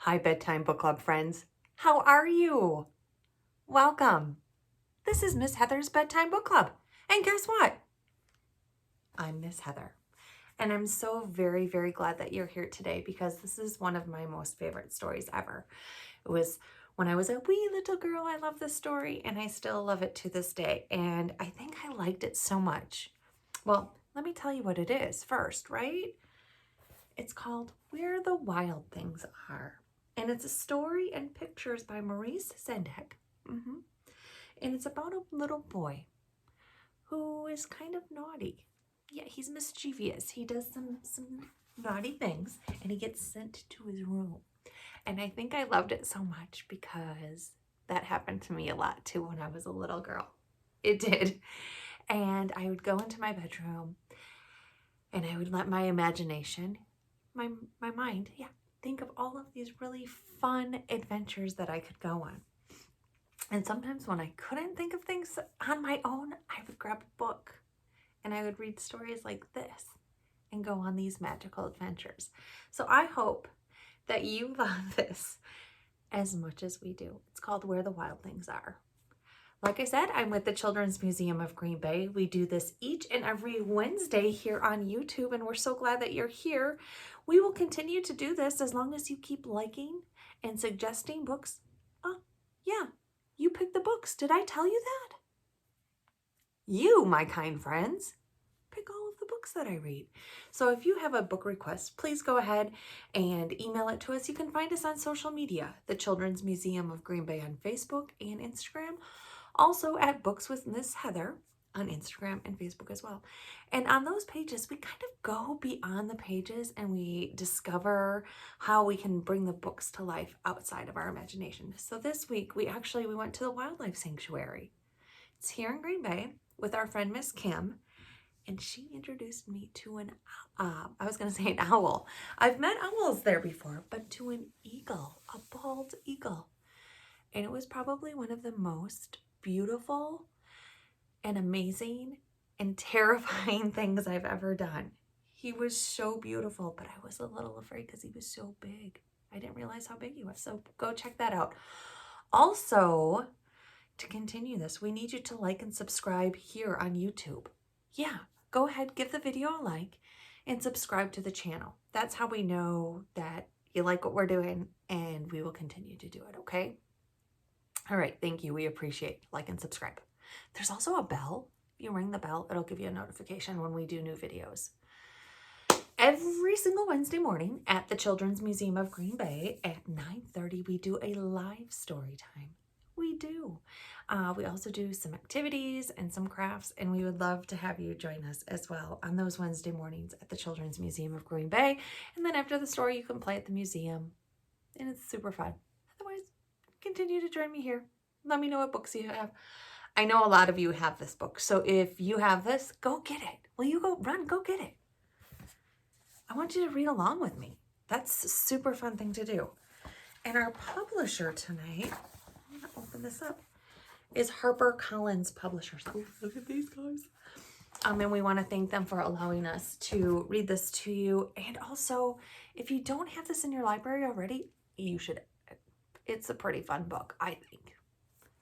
Hi, Bedtime Book Club friends. How are you? Welcome. This is Miss Heather's Bedtime Book Club. And guess what? I'm Miss Heather. And I'm so very, very glad that you're here today because this is one of my most favorite stories ever. It was when I was a wee little girl. I love this story and I still love it to this day. And I think I liked it so much. Well, let me tell you what it is first, right? It's called Where the Wild Things Are. And it's a story and pictures by Maurice Sendak. And it's about a little boy who is kind of naughty. Yeah, he's mischievous. He does some naughty things and he gets sent to his room. And I think I loved it so much because that happened to me a lot too when I was a little girl. It did. And I would go into my bedroom and I would let my imagination, my mind, think of all of these really fun adventures that I could go on. And sometimes when I couldn't think of things on my own, I would grab a book and I would read stories like this and go on these magical adventures. So I hope that you love this as much as we do. It's called Where the Wild Things Are. Like I said, I'm with the Children's Museum of Green Bay. We do this each and every Wednesday here on YouTube, and we're so glad that you're here. We will continue to do this as long as you keep liking and suggesting books. Oh, yeah, you picked the books. Did I tell you that? You, my kind friends, pick all of the books that I read. So if you have a book request, please go ahead and email it to us. You can find us on social media, the Children's Museum of Green Bay on Facebook and Instagram. Also at Books with Miss Heather on Instagram and Facebook as well. And on those pages, we kind of go beyond the pages and we discover how we can bring the books to life outside of our imagination. So this week, we went to the wildlife sanctuary. It's here in Green Bay with our friend Miss Kim, and she introduced me to an owl. I've met owls there before, but to an eagle, a bald eagle. And it was probably one of the most beautiful and amazing and terrifying things I've ever done. He was so beautiful, but I was a little afraid because he was so big. I didn't realize how big he was, so go check that out. Also, to continue this, we need you to like and subscribe here on YouTube. Yeah, go ahead, give the video a like and subscribe to the channel. That's how we know that you like what we're doing and we will continue to do it, okay? All right, thank you. We appreciate like and subscribe. There's also a bell. If you ring the bell, it'll give you a notification when we do new videos. Every single Wednesday morning at the Children's Museum of Green Bay at 9:30, we do a live story time. We do. We also do some activities and some crafts, and we would love to have you join us as well on those Wednesday mornings at the Children's Museum of Green Bay. And then after the story, you can play at the museum, and it's super fun. Otherwise, continue to join me here. Let me know what books you have. I know a lot of you have this book, so if you have this, go get it. Will you go get it? I want you to read along with me. That's a super fun thing to do. And our publisher tonight, I'm gonna open this up, is HarperCollins Publishers. Oh, look at these guys. And we want to thank them for allowing us to read this to you. And also, if you don't have this in your library already, you should. It's a pretty fun book, I think.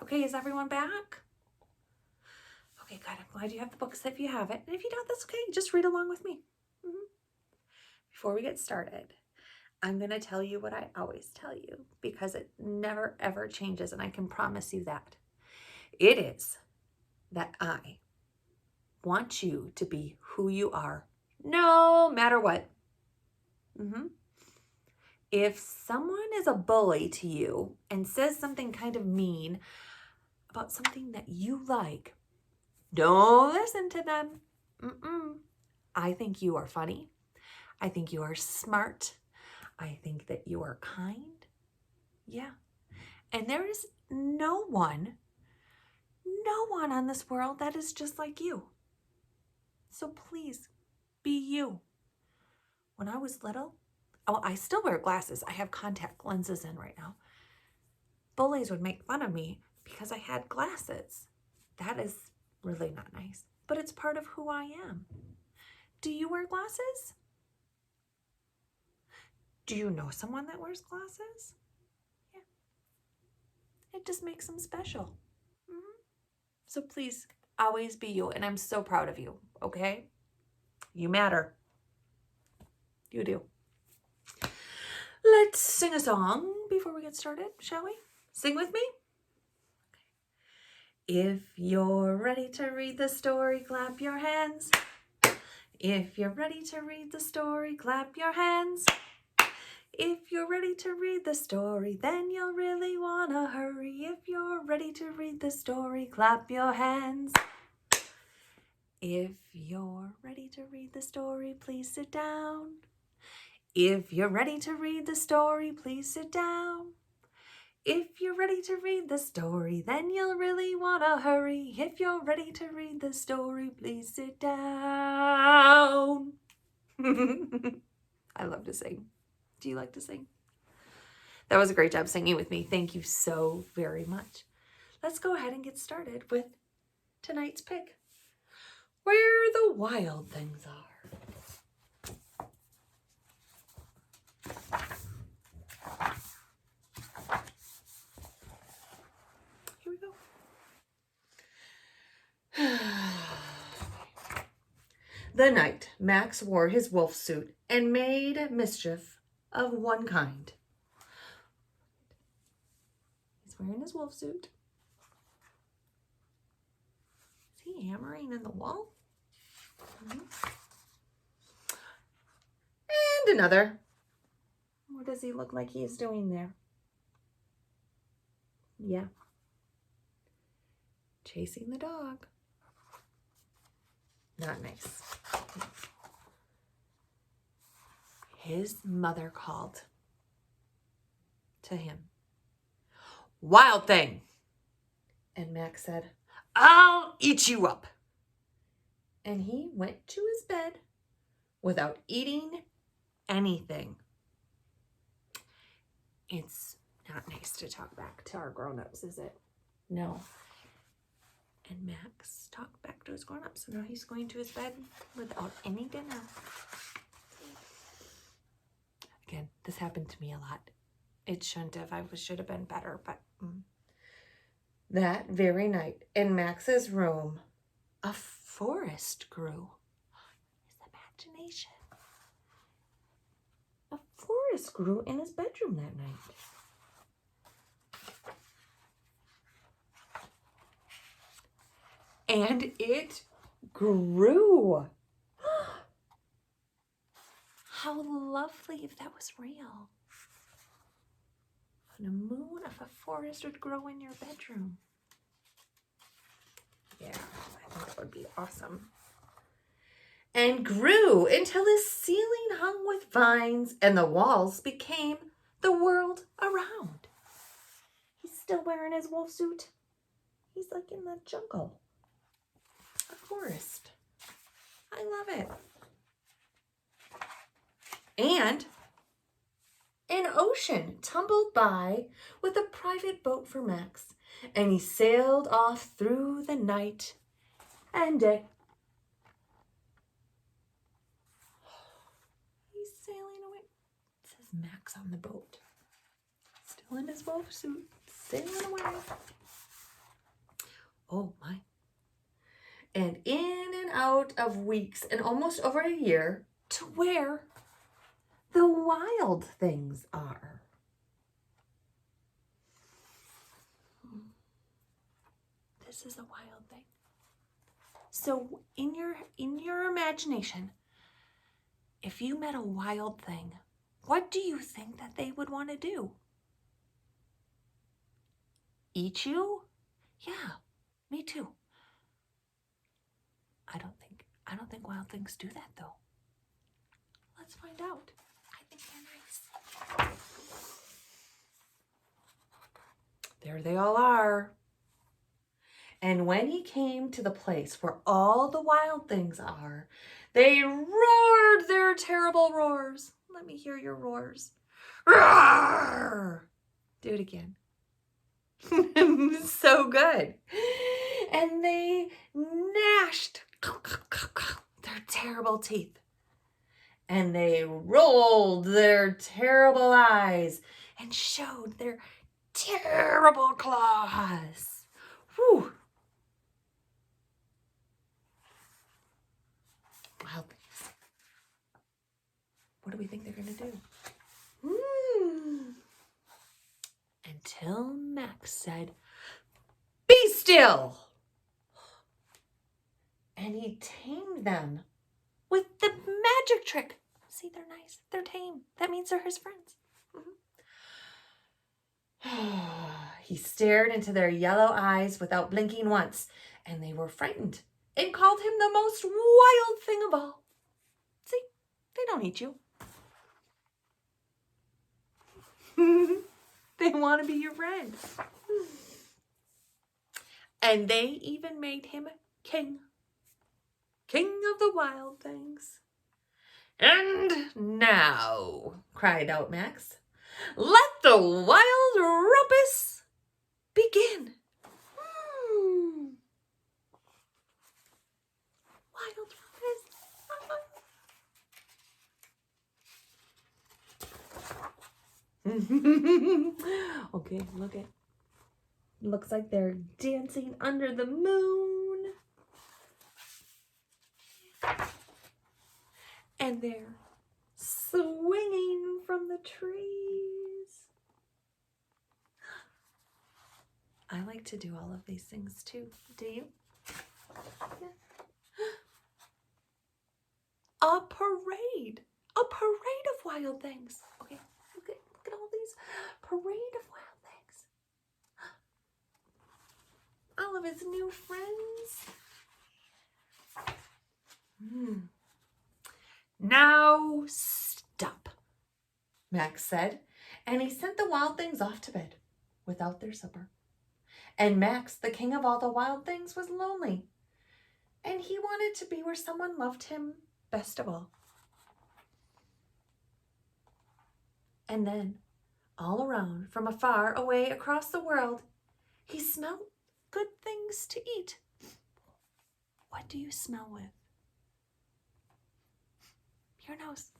Okay, is everyone back? Okay, good. I'm glad you have the books if you have it. And if you don't, that's okay. Just read along with me. Before we get started, I'm going to tell you what I always tell you because it never, ever changes. And I can promise you that. It is that I want you to be who you are, no matter what. If someone is a bully to you and says something kind of mean about something that you like, don't listen to them. I think you are funny. I think you are smart. I think that you are kind. Yeah. And there is no one on this world that is just like you. So please be you. When I was little, I still wear glasses. I have contact lenses in right now. Bullies would make fun of me because I had glasses. That is really not nice, but it's part of who I am. Do you wear glasses? Do you know someone that wears glasses? Yeah. It just makes them special. Mhm. So please always be you. And I'm so proud of you, okay? You matter. You do. Let's sing a song before we get started, shall we? Sing with me? If you're ready to read the story, clap your hands. If you're ready to read the story, clap your hands. If you're ready to read the story, then you'll really want to hurry. If you're ready to read the story, clap your hands. If you're ready to read the story, please sit down. If you're ready to read the story, please sit down. If you're ready to read the story, then you'll really want to hurry. If you're ready to read the story, please sit down. I love to sing. Do you like to sing? That was a great job singing with me. Thank you so very much. Let's go ahead and get started with tonight's pick, Where the Wild Things Are. Here we go. The night Max wore his wolf suit and made mischief of one kind. He's wearing his wolf suit. Is he hammering in the wall? Mm-hmm. And another. What does he look like he's doing there? Yeah. Chasing the dog. Not nice. His mother called to him. Wild thing. And Max said, I'll eat you up. And he went to his bed without eating anything. It's not nice to talk back to our grown-ups, is it? No. And Max talked back to his grown-ups, so now he's going to his bed without any dinner. Again, this happened to me a lot. It shouldn't have. I should have been better, but that very night in Max's room, a forest grew. His imagination. A forest grew in his bedroom that night. And it grew. How lovely if that was real. And a moon of a forest would grow in your bedroom. Yeah, I think that would be awesome. And grew until his ceiling hung with vines and the walls became the world around. He's still wearing his wolf suit. He's like in the jungle. A forest. I love it. And an ocean tumbled by with a private boat for Max, and he sailed off through the night and day. He's sailing away. It says Max on the boat. Still in his wolf suit, sailing away. Oh my. And in and out of weeks and almost over a year to where the wild things are. This is a wild thing. So in your imagination, if you met a wild thing, what do you think that they would want to do? Eat you? Yeah, me too. I don't think wild things do that though. Let's find out. I think they're nice. There they all are. And when he came to the place where all the wild things are, they roared their terrible roars. Let me hear your roars. Roar! Do it again. So good. And they gnashed their terrible teeth. and they rolled their terrible eyes and showed their terrible claws. Whew. Wild things. What do we think they're going to do? Until Max said, "Be still!" And he tamed them with the magic trick. See, they're nice. They're tame. That means they're his friends. He stared into their yellow eyes without blinking once, and they were frightened and called him the most wild thing of all. See, they don't eat you. They want to be your friend. And they even made him king. King of the wild things. "And now," cried out Max, "let the wild rumpus begin." Wild rumpus. Okay, looks like they're dancing under the moon. And they're swinging from the trees. I like to do all of these things too. Do you? Yeah. A parade of wild things. Okay, look at all these parade of wild things. All of his new friends. "Now stop," Max said, and he sent the wild things off to bed without their supper. And Max, the king of all the wild things, was lonely, and he wanted to be where someone loved him best of all. And then, all around, from afar away across the world, he smelled good things to eat. What do you smell with? Your nose.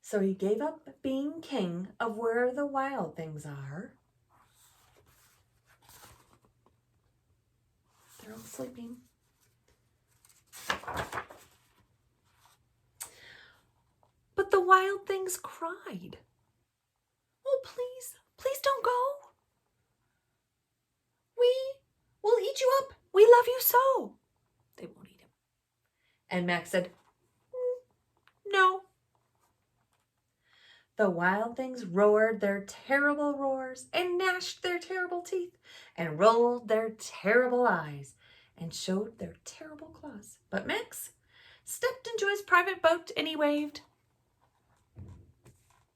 So he gave up being king of where the wild things are. They're all sleeping. But the wild things cried, "Oh, please don't go. We'll eat you up. We love you so." They won't eat him. And Max said, "No." The wild things roared their terrible roars and gnashed their terrible teeth and rolled their terrible eyes and showed their terrible claws. But Max stepped into his private boat and he waved,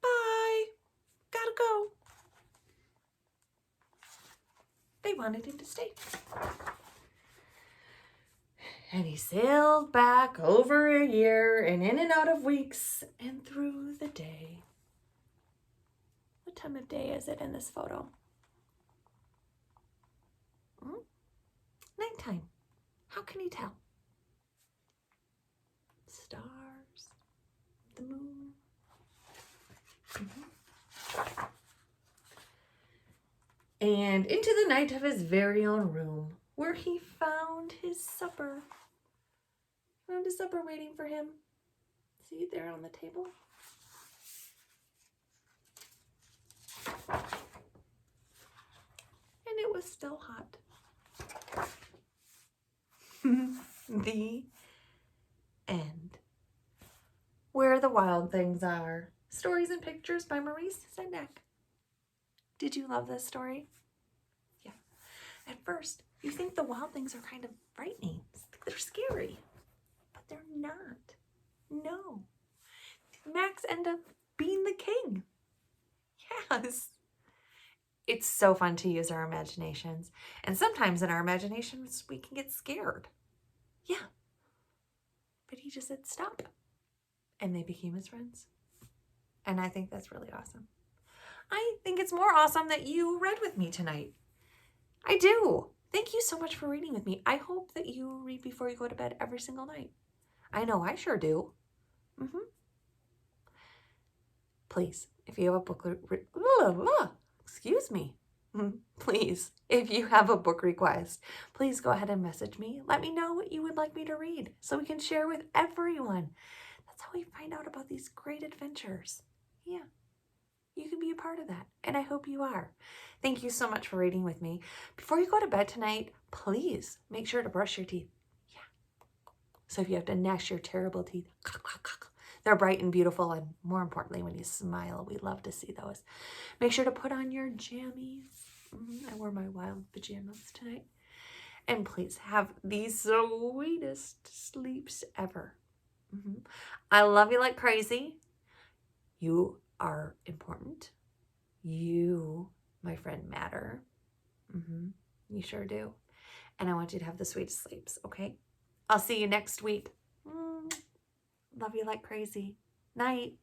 "Bye, gotta go." They wanted him to stay. And he sailed back over a year and in and out of weeks and through the day. What time of day is it in this photo? Nighttime. How can you tell? Stars, the moon. And into the night of his very own room, where he found his supper. Found his supper waiting for him. See, there on the table. And it was still hot. The end. Where the Wild Things Are. Stories and Pictures by Maurice Sendak. Did you love this story? Yeah. At first, you think the wild things are kind of frightening. They're scary. But they're not. No. Max ended up being the king. Yes. It's so fun to use our imaginations. And sometimes in our imaginations, we can get scared. Yeah. But he just said stop. And they became his friends. And I think that's really awesome. I think it's more awesome that you read with me tonight. I do. Thank you so much for reading with me. I hope that you read before you go to bed every single night. I know I sure do. Please, if you have a book, excuse me. Please, if you have a book request, please go ahead and message me. Let me know what you would like me to read so we can share with everyone. That's how we find out about these great adventures. Yeah, you can be a part of that, and I hope you are. Thank you so much for reading with me. Before you go to bed tonight, please make sure to brush your teeth. Yeah. So if you have to gnash your terrible teeth, they're bright and beautiful, and more importantly, when you smile, we love to see those. Make sure to put on your jammies. I wore my wild pajamas tonight. And please have the sweetest sleeps ever. I love you like crazy. You are important. You, my friend, matter. You sure do. And I want you to have the sweetest sleeps, okay? I'll see you next week. Love you like crazy. Night.